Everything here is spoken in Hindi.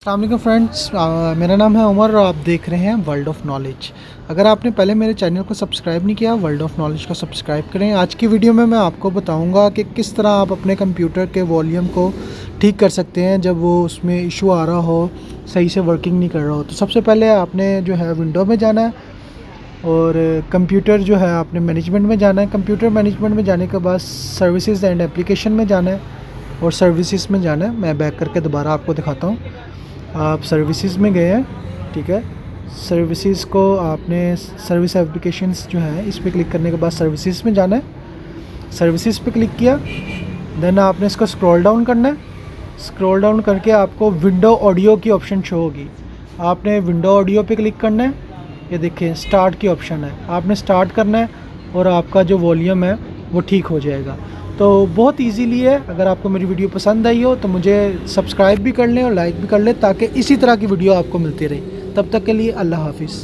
अस्सलाम वालेकुम फ्रेंड्स, मेरा नाम है उमर और आप देख रहे हैं वर्ल्ड ऑफ नॉलेज। अगर आपने पहले मेरे चैनल को सब्सक्राइब नहीं किया, वर्ल्ड ऑफ नॉलेज को सब्सक्राइब करें। आज की वीडियो में मैं आपको बताऊंगा कि किस तरह आप अपने कंप्यूटर के वॉल्यूम को ठीक कर सकते हैं जब वो उसमें इशू आ रहा हो, सही से वर्किंग नहीं कर रहा हो। तो सबसे पहले आपने जो है विंडो में जाना है और कंप्यूटर जो है आपने मैनेजमेंट में जाना है। कंप्यूटर मैनेजमेंट में जाने के बाद सर्विसेज एंड एप्लीकेशन में जाना है और सर्विसेज में जाना है। मैं बैक करके दोबारा आपको दिखाता हूँ। आप सर्विसेज में गए हैं, ठीक है। सर्विसेज को आपने सर्विस एप्लीकेशंस जो है इस पर क्लिक करने के बाद सर्विसेज में जाना है। सर्विसेज पे क्लिक किया, देन आपने इसको स्क्रॉल डाउन करना है। स्क्रॉल डाउन करके आपको विंडो ऑडियो की ऑप्शन शो होगी। आपने विंडो ऑडियो पे क्लिक करना है। ये देखिए स्टार्ट की ऑप्शन है, आपने स्टार्ट करना है और आपका जो वॉल्यूम है वो ठीक हो जाएगा। तो बहुत इजीली है। अगर आपको मेरी वीडियो पसंद आई हो तो मुझे सब्सक्राइब भी कर लें और लाइक भी कर लें ताकि इसी तरह की वीडियो आपको मिलती रहे। तब तक के लिए अल्लाह हाफिज़।